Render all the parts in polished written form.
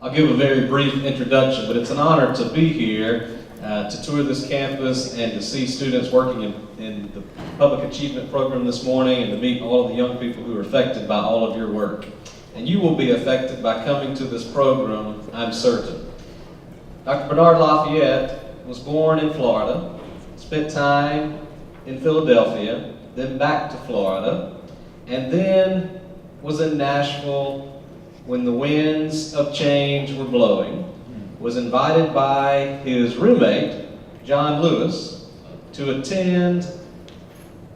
I'll give a very brief introduction, but it's an honor to be here to tour this campus and to see students working in the Public Achievement Program this morning and to meet all of the young people who are affected by all of your work. And you will be affected by coming to this program, I'm certain. Dr. Bernard Lafayette was born in Florida, spent time in Philadelphia, then back to Florida, and then was in Nashville when the winds of change were blowing, was invited by his roommate, John Lewis, to attend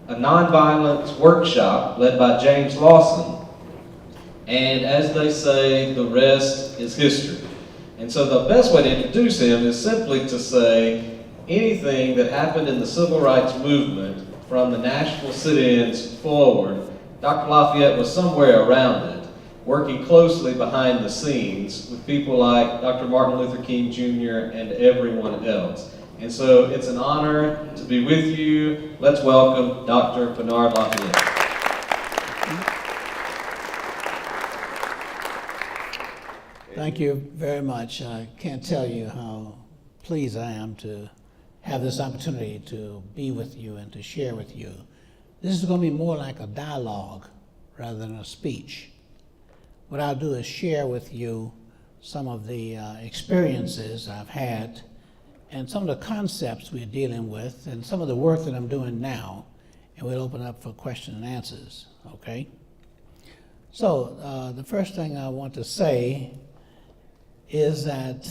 a nonviolence workshop led by James Lawson. And as they say, the rest is history. And so the best way to introduce him is simply to say anything that happened in the civil rights movement from the Nashville sit-ins forward, Dr. Lafayette was somewhere around it, working closely behind the scenes with people like Dr. Martin Luther King Jr. and everyone else. And so it's an honor to be with you. Let's welcome Dr. Bernard Lafayette. Thank you very much. I can't tell you how pleased I am to have this opportunity to be with you and to share with you. This is going to be more like a dialogue rather than a speech. What I'll do is share with you some of the experiences I've had and some of the concepts we're dealing with and some of the work that I'm doing now, and we'll open up for question and answers, okay? So the first thing I want to say is that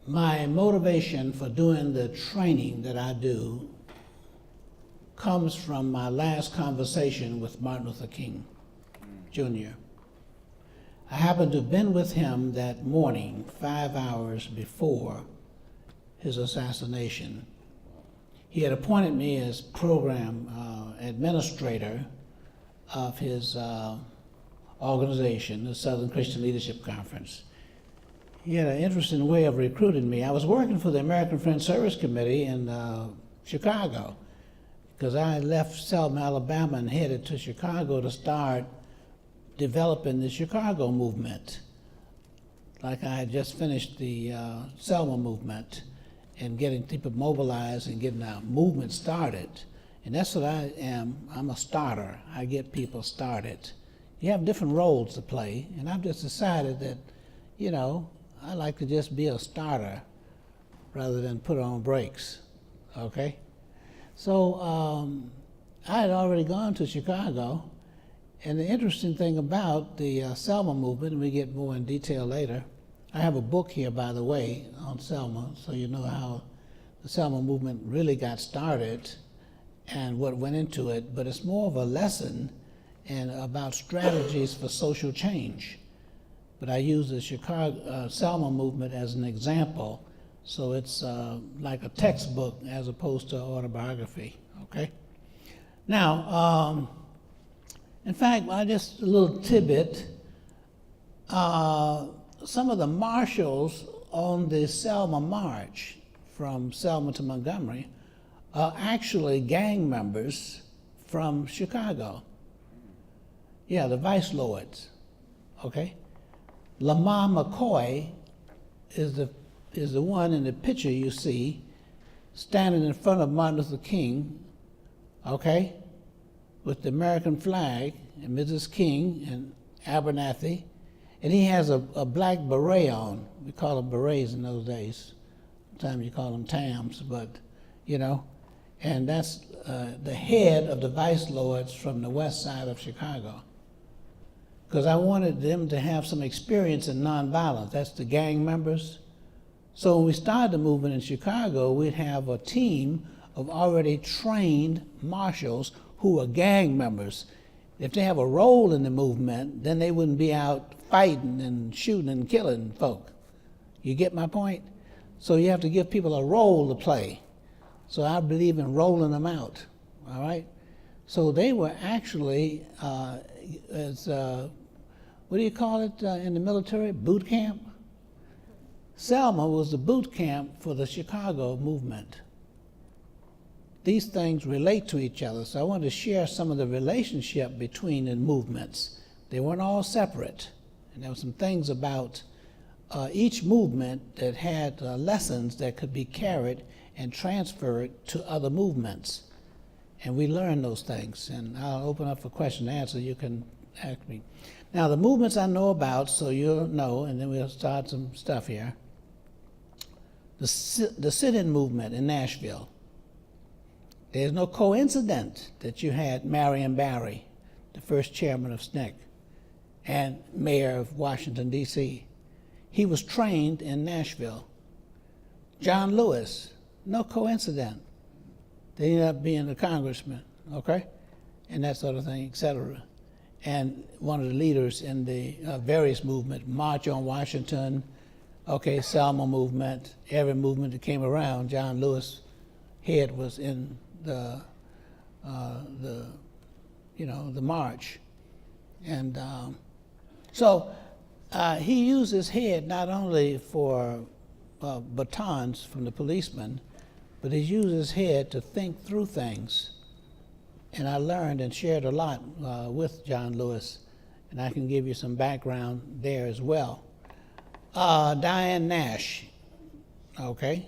my motivation for doing the training that I do comes from my last conversation with Martin Luther King Jr. I happened to have been with him that morning, 5 hours before his assassination. He had appointed me as program administrator of his organization, the Southern Christian Leadership Conference. He had an interesting way of recruiting me. I was working for the American Friends Service Committee in Chicago, because I left Selma, Alabama and headed to Chicago to start developing the Chicago movement. Like I had just finished the Selma movement and getting people mobilized and getting our movement started. And that's what I am. I'm a starter. I get people started. You have different roles to play, and I've just decided that, you know, I like to just be a starter rather than put on brakes, okay? So I had already gone to Chicago, and the interesting thing about the Selma movement, and we get more in detail later, I have a book here, by the way, on Selma, so you know how the Selma movement really got started and what went into it, but it's more of a lesson and about strategies for social change. But I use the Chicago Selma movement as an example, so it's like a textbook as opposed to autobiography, okay? Now, in fact, just a little tidbit, some of the marshals on the Selma March from Selma to Montgomery are actually gang members from Chicago. Yeah, the vice lords, okay? Lamar McCoy is the one in the picture you see standing in front of Martin Luther King, okay, with the American flag and Mrs. King and Abernathy, and he has a black beret on. We call them berets in those days. Sometimes you call them tams, but you know, and that's the head of the vice lords from the west side of Chicago. Because I wanted them to have some experience in nonviolence. That's the gang members. So when we started the movement in Chicago, we'd have a team of already trained marshals who are gang members. If they have a role in the movement, then they wouldn't be out fighting and shooting and killing folk. You get my point? So you have to give people a role to play. So I believe in rolling them out, all right? So they were actually, what do you call it in the military? Boot camp? Selma was the boot camp for the Chicago movement. These things relate to each other, so I wanted to share some of the relationship between the movements. They weren't all separate. And there were some things about each movement that had lessons that could be carried and transferred to other movements. And we learned those things. And I'll open up for question and answer. You can ask me. Now, the movements I know about, so you'll know, and then we'll start some stuff here. The sit-in movement in Nashville. There's no coincidence that you had Marion Barry, the first chairman of SNCC and mayor of Washington, D.C. He was trained in Nashville. John Lewis, no coincidence. They ended up being a congressman, okay? And that sort of thing, et cetera. And one of the leaders in the various movements, March on Washington, okay, Selma movement, every movement that came around, John Lewis' head was in the march. And so he used his head not only for batons from the policemen, but he used his head to think through things. And I learned and shared a lot with John Lewis, and I can give you some background there as well. Diane Nash, okay?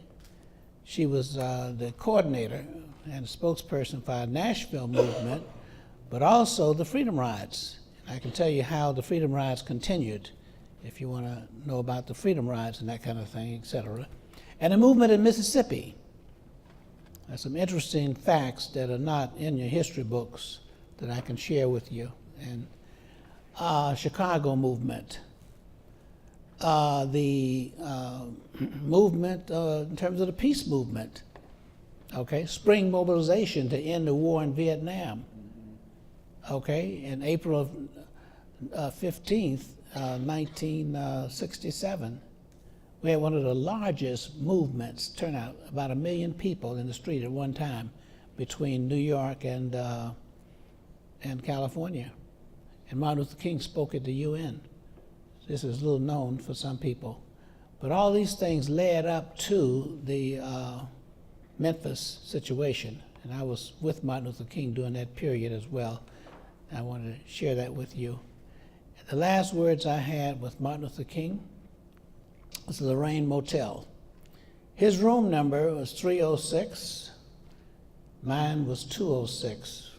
She was the coordinator and spokesperson for our Nashville movement, but also the Freedom Rides. And I can tell you how the Freedom Rides continued, if you want to know about the Freedom Rides and that kind of thing, et cetera. And the movement in Mississippi. There's some interesting facts that are not in your history books that I can share with you. And Chicago movement. The movement in terms of the peace movement. Okay, spring mobilization to end the war in Vietnam. Okay, in April of 15th, 1967, we had one of the largest movements, turnout, about 1 million people in the street at one time between New York and California. And Martin Luther King spoke at the UN. This is little known for some people. But all these things led up to the Memphis situation. And I was with Martin Luther King during that period as well. I wanted to share that with you. And the last words I had with Martin Luther King was the Lorraine Motel. His room number was 306. Mine was 206.